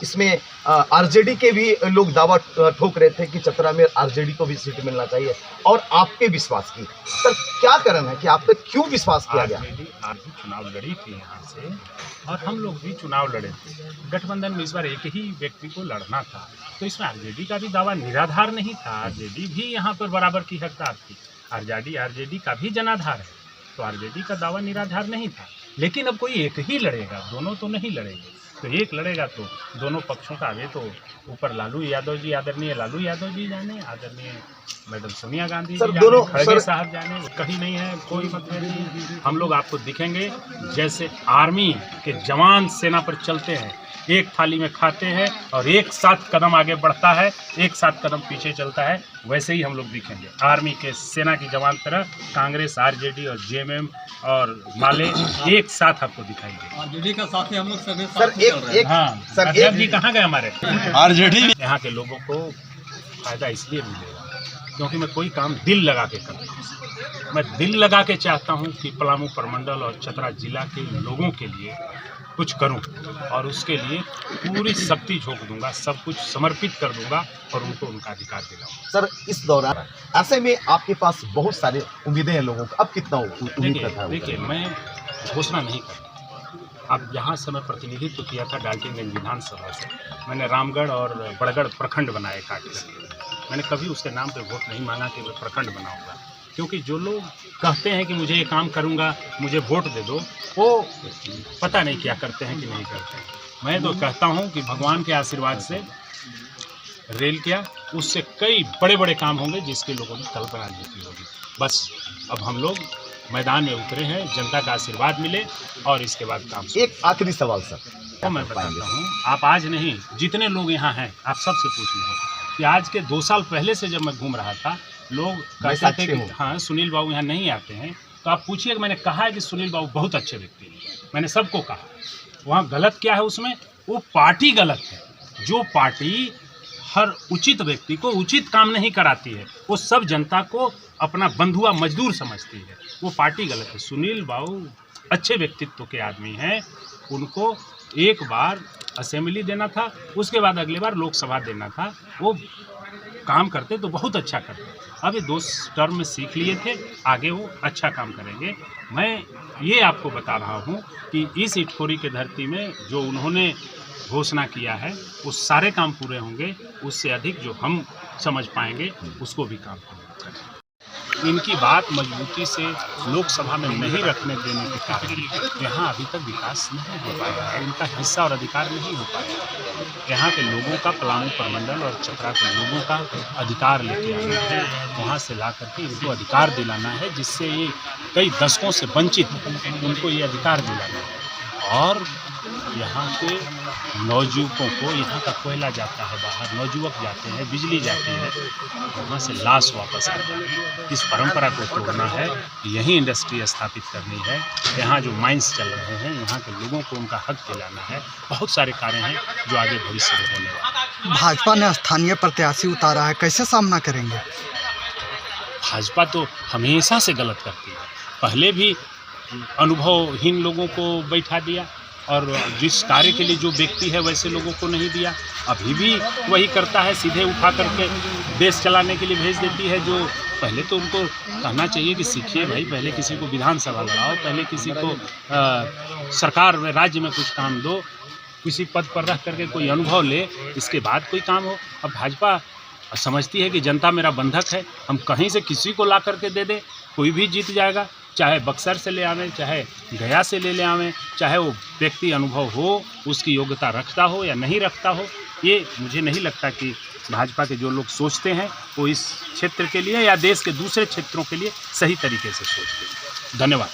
इसमें आरजेडी के भी लोग दावा ठोक रहे थे कि चतरा में आरजेडी को भी सीट मिलना चाहिए, और आपके विश्वास की सर क्या कारण है कि आप पे क्यों विश्वास किया गया? आरजेडी आज भी चुनाव लड़ी थी यहाँ से, और हम लोग भी चुनाव लड़े थे। गठबंधन में इस बार एक ही व्यक्ति को लड़ना था, तो इसमें आरजेडी का भी दावा निराधार नहीं था। आरजेडी भी यहाँ पर बराबर की हकदार थी। आरजेडी का भी जनाधार है, तो आरजेडी का दावा निराधार नहीं था। लेकिन अब कोई एक ही लड़ेगा, दोनों तो नहीं लड़ेंगे। तो एक लड़ेगा तो दोनों पक्षों का आगे तो ऊपर लालू यादव जी, आदरणीय लालू यादव जी जाने, आदरणीय मैडम सोनिया गांधी जी जाने, खड़गे साहब जाने, कहीं नहीं है कोई मतलब नहीं। हम लोग आपको दिखेंगे जैसे आर्मी के जवान सेना पर चलते हैं, एक थाली में खाते हैं और एक साथ कदम आगे बढ़ता है, एक साथ कदम पीछे चलता है, वैसे ही हम लोग दिखेंगे। आर्मी के सेना की जवान तरह कांग्रेस, आरजेडी और जेएमएम और माले एक साथ आपको दिखाएंगे। आरजेडी का साथ ही हम लोग सभी सर एक हाँ सर अध्यक्ष जी कहाँ गए हमारे? आरजेडी यहाँ के लोगों को फायदा इसलिए मिलेगा क्योंकि मैं कोई काम दिल लगा के करता हूँ। मैं दिल लगा के चाहता हूँ कि पलामू प्रमंडल और चतरा जिला के लोगों के लिए कुछ करूं, और उसके लिए पूरी शक्ति झोंक दूंगा, सब कुछ समर्पित कर दूंगा और उनको उनका अधिकार दिलाऊंगा। सर इस दौरान ऐसे में आपके पास बहुत सारे उम्मीदें हैं लोगों को, अब कितना उम्मीद करता है? देखिए मैं घोषणा नहीं करता। अब यहाँ से मैं प्रतिनिधित्व किया था डाल्टनगंज विधानसभा से, मैंने रामगढ़ और बड़गढ़ प्रखंड बनाए काट कर। मैंने कभी उसके नाम पे वोट नहीं मांगा कि मैं प्रखंड बनाऊंगा, क्योंकि जो लोग कहते हैं कि मुझे ये काम करूंगा, मुझे वोट दे दो, वो पता नहीं क्या करते हैं कि नहीं करते हैं। मैं तो कहता हूं कि भगवान के आशीर्वाद से रेल किया, उससे कई बड़े बड़े काम होंगे जिसके लोगों ने कल्पना नहीं की होगी। बस अब हम लोग मैदान में उतरे हैं, जनता का आशीर्वाद मिले और इसके बाद काम। एक आखिरी सवाल सर, तो मैं बताता हूँ, आप आज नहीं, जितने लोग यहाँ हैं आप सबसे पूछ लीजिए कि आज के 2 साल पहले से जब मैं घूम रहा था, लोग कहते थे कि हाँ सुनील बाबू यहाँ नहीं आते हैं, तो आप पूछिए कि मैंने कहा है कि सुनील बाबू बहुत अच्छे व्यक्ति हैं, मैंने सबको कहा। वहाँ गलत क्या है उसमें? वो पार्टी गलत है। जो पार्टी हर उचित व्यक्ति को उचित काम नहीं कराती है, वो सब जनता को अपना बंधुआ मजदूर समझती है, वो पार्टी गलत है। सुनील बाबू अच्छे व्यक्तित्व के आदमी हैं, उनको एक बार असेंबली देना था, उसके बाद अगली बार लोकसभा देना था। वो काम करते तो बहुत अच्छा करते। अब ये 2 टर्म में सीख लिए थे, आगे वो अच्छा काम करेंगे। मैं ये आपको बता रहा हूँ कि इस इटखोरी के धरती में जो उन्होंने घोषणा किया है वो सारे काम पूरे होंगे, उससे अधिक जो हम समझ पाएंगे उसको भी काम करेंगे। इनकी बात मजबूती से लोकसभा में नहीं रखने देने के कारण यहाँ अभी तक विकास नहीं हो पाया है, इनका हिस्सा और अधिकार नहीं हो पाया। यहाँ के लोगों का, पलामू प्रमंडल और चतरा के लोगों का अधिकार लेके आना है, वहाँ से ला करके इनको अधिकार दिलाना है, जिससे ये कई दशकों से वंचित उनको ये अधिकार दिलाना है। और यहाँ के नौजुवकों को, यहाँ का कोयला जाता है बाहर, नौजुवक जाते हैं, बिजली जाती है, वहाँ से लाश वापस आता है। इस परंपरा को तोड़ना है, यहीं इंडस्ट्री स्थापित करनी है, यहाँ जो माइंस चल रहे हैं यहाँ के लोगों को उनका हक दिलाना है। बहुत सारे कार्य हैं जो आगे भविष्य में होने वाले। भाजपा ने स्थानीय प्रत्याशी उतारा है, कैसे सामना करेंगे? भाजपा तो हमेशा से गलत करती है। पहले भी अनुभवहीन लोगों को बैठा दिया, और जिस कार्य के लिए जो व्यक्ति है वैसे लोगों को नहीं दिया। अभी भी वही करता है, सीधे उठा करके देश चलाने के लिए भेज देती है। जो पहले तो उनको कहना चाहिए कि सीखिए भाई, पहले किसी को विधानसभा लड़ाओ, पहले किसी को सरकार में, राज्य में कुछ काम दो, किसी पद पर रख करके कोई अनुभव ले, इसके बाद कोई काम हो। अब भाजपा समझती है कि जनता मेरा बंधक है, हम कहीं से किसी को ला करके दे दें, कोई भी जीत जाएगा, चाहे बक्सर से ले आवें, चाहे गया से ले आवें, चाहे वो व्यक्ति अनुभव हो, उसकी योग्यता रखता हो या नहीं रखता हो। ये मुझे नहीं लगता कि भाजपा के जो लोग सोचते हैं वो इस क्षेत्र के लिए या देश के दूसरे क्षेत्रों के लिए सही तरीके से सोचते हैं। धन्यवाद।